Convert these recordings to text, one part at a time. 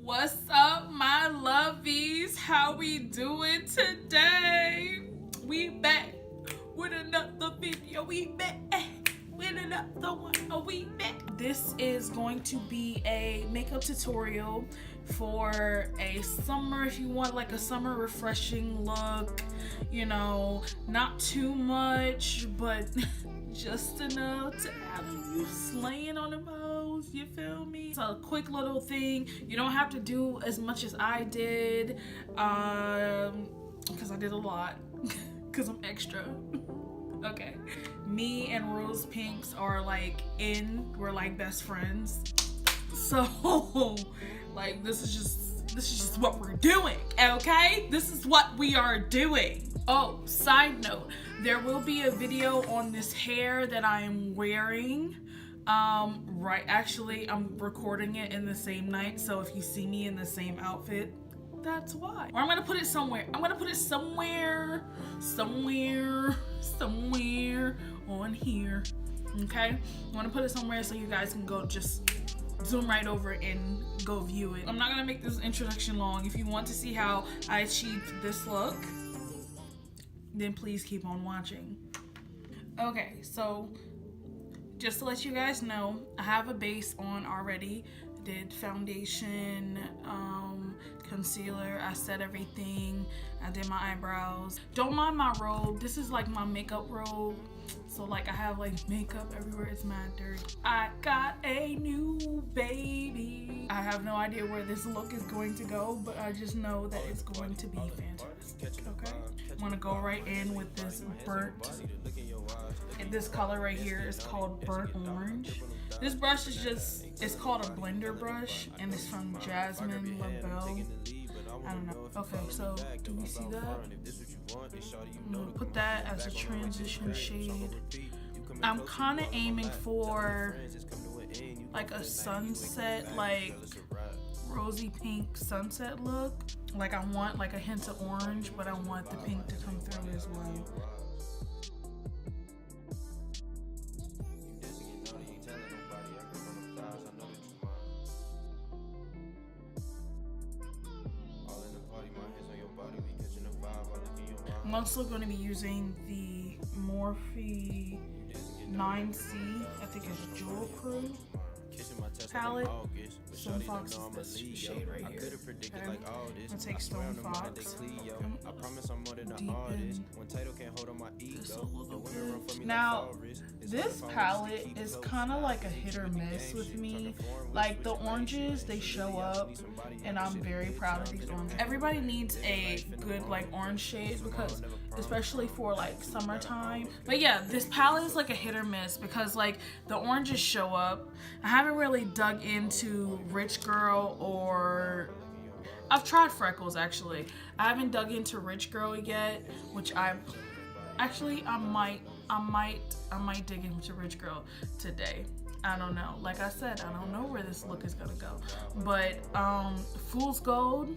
What's up, my lovies? How we doing today? We back with another video. We back with another one. We back. This is going to be a makeup tutorial for a summer, if you want like a summer refreshing look, you know, not too much, but just enough to have you slaying on the pose, you feel me? It's a quick little thing. You don't have to do as much as I did, because I did a lot, because I'm extra. Okay. Me and Rose Pinks are like we're like best friends. So like this is just what we're doing, okay? This is what we are doing. Oh, side note, there will be a video on this hair that I am wearing. Right, actually I'm recording it in the same night, so if you see me in the same outfit, that's why. Or I'm gonna put it somewhere. I'm gonna put it somewhere on here, okay? I'm gonna put it somewhere so you guys can go just zoom right over and go view it. I'm not gonna make this introduction long. If you want to see how I achieved this look, then please keep on watching. Okay, so just to let you guys know, I have a base on already. I did foundation, concealer, I set everything, I did my eyebrows. Don't mind my robe, this is like my makeup robe. So like I have like makeup everywhere, it's mad dirty. I got a new baby. I have no idea where this look is going to go, but I just know that it's going to be fantastic, okay? I'm gonna go right in with this burnt, and this color right here is called burnt orange. This brush is just, it's called a blender brush, and it's from Jasmine LaBelle. I don't know. Okay, so do you see that? I'm gonna put that as a transition shade. I'm kind of aiming for like a sunset, like rosy pink sunset look. Like I want like a hint of orange, but I want the pink to come through as well. I'm also going to be using the Morphe 9C, I think it's Jewel Crew palette. Stone Fox is this shade right here. Okay. I'm gonna take Stone Fox and deepen this a little bit. Now, this palette is kind of like a hit or miss with me. Like the oranges, they show up, and I'm very proud of these oranges. Everybody needs a good like orange shade, because especially for like summertime. But yeah, this palette is like a hit or miss because like the oranges show up. I haven't really dug into Rich Girl, or I've tried Freckles actually. I haven't dug into Rich Girl yet, which I might dig into Rich Girl today. I don't know. Like I said, I don't know where this look is gonna go. But Fool's Gold,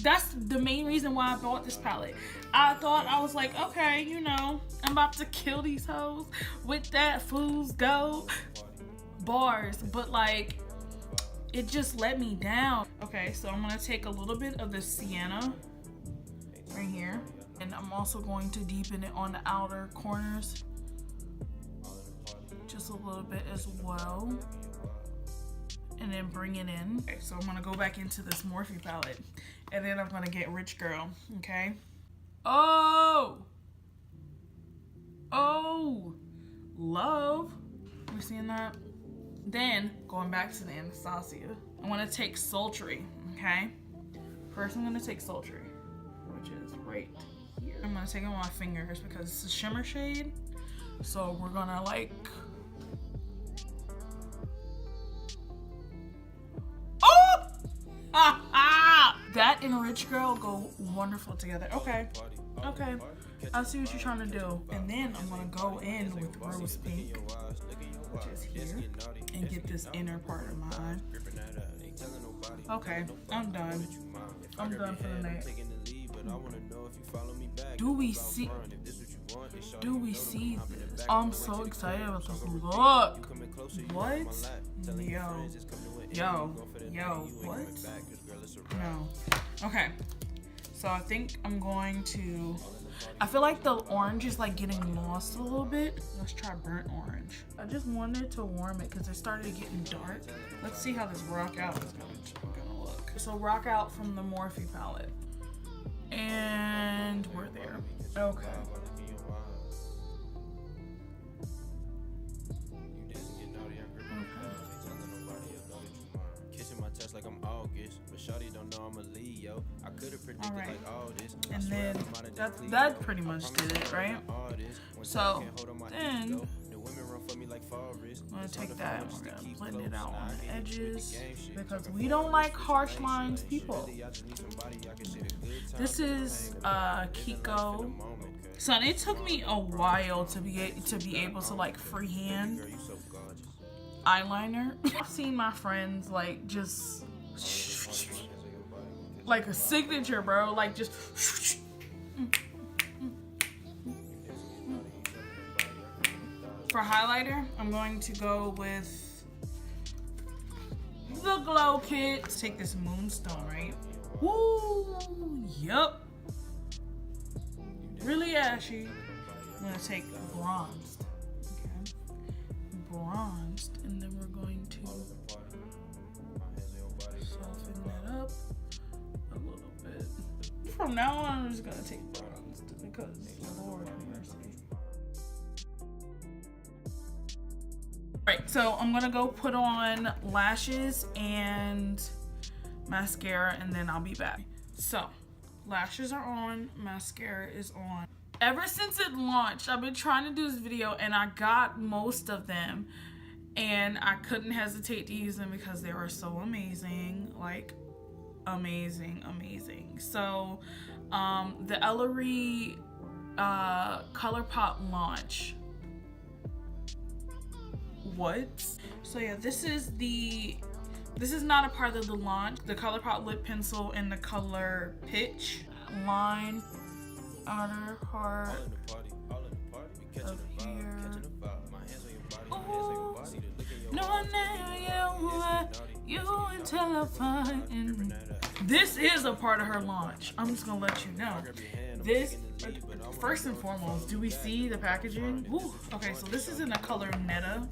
that's the main reason why I bought this palette. I thought, I was like, okay, you know, I'm about to kill these hoes with that Fool's Gold bars, but like it just let me down. Okay, so I'm gonna take a little bit of the sienna right here, and I'm also going to deepen it on the outer corners just a little bit as well, and then bring it in. Okay, so I'm gonna go back into this Morphe palette, and then I'm gonna get Rich Girl. Okay. Oh, love. You seeing that? Then going back to the Anastasia, I want to take Sultry. Okay. First, I'm gonna take Sultry, which is right here. I'm gonna take it on my fingers because it's a shimmer shade. So we're gonna like. That and Rich Girl go wonderful together. Okay, okay, I see what you're trying to do. And then I'm gonna go in with Rose Pink, which is here, and get this inner part of my eye. Okay, I'm done. I'm done for the night. Do we see this? I'm so excited about this look. What? Yo. Yo, what? No. Okay. So I think I'm going to, I feel like the orange is like getting lost a little bit. Let's try burnt orange. I just wanted to warm it because it started getting dark. Let's see how this rock out is gonna look. So rock out from the Morphe palette. And we're there. Okay. Like I'm August, but shawty don't know I'm a Leo. I could have predicted like all this. And then that pretty much did it, right? So then I'm gonna take that and we're gonna blend it out on the edges because we don't like harsh lines, people. This is Kiko. Son, it took me a while to be able to like freehand eyeliner. I've seen my friends like just like a signature, bro, like just for highlighter. I'm going to go with the Glow Kit. Let's take this Moonstone, right? Woo, yup, really ashy. I'm gonna take bronzed, okay, bronzed, and then we're going to soften that up a little bit. From now on, I'm just gonna take bronzed because Lord mercy. Right, so I'm gonna go put on lashes and mascara, and then I'll be back. So lashes are on, mascara is on. Ever since it launched, I've been trying to do this video and I got most of them and I couldn't hesitate to use them because they were so amazing, like amazing. So the Ellery ColourPop launch. What? So yeah, this is not a part of the launch. The ColourPop lip pencil in the color Pitch. Line, outer heart of here. Oh, no one knew you until I find. This is a part of her launch. I'm just gonna let you know. This, first and foremost, do we see the packaging? Ooh, okay, so this is in the color Netta.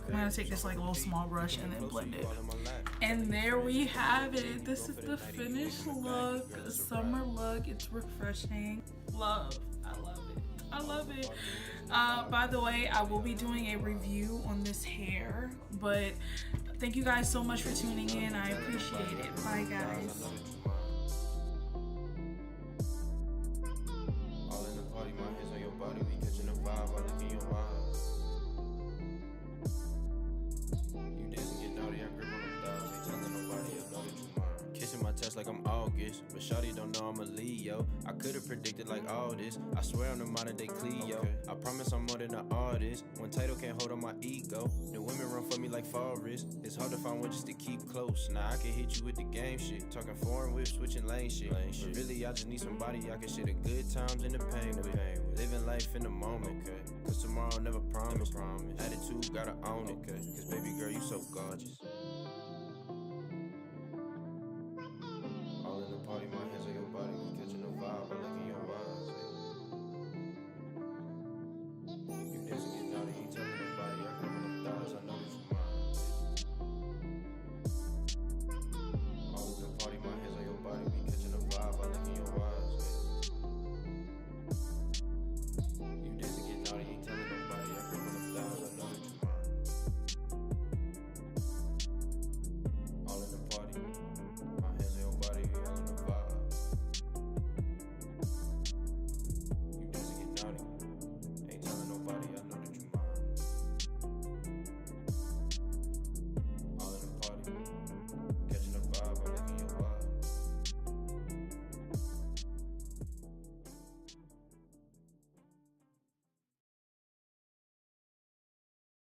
I'm gonna take this like little small brush and then blend it. And there we have it. This is the finished look, a summer look. It's refreshing. Love, I love it. By the way, I will be doing a review on this hair, but thank you guys so much for tuning in. I appreciate it. Bye guys. Like I'm August, but shawty don't know I'm a Leo. I could have predicted like all this. I swear I'm the modern day Cleo. I promise I'm more than an artist. When title can't hold on my ego, the women run for me like Forrest. It's hard to find one just to keep close. Now I can hit you with the game shit, talking foreign whip, switching lane shit. But really, I just need somebody I can share the good times and the pain with. Living life in the moment, cause tomorrow never promised. Attitude gotta own it, cause baby girl, you so gorgeous.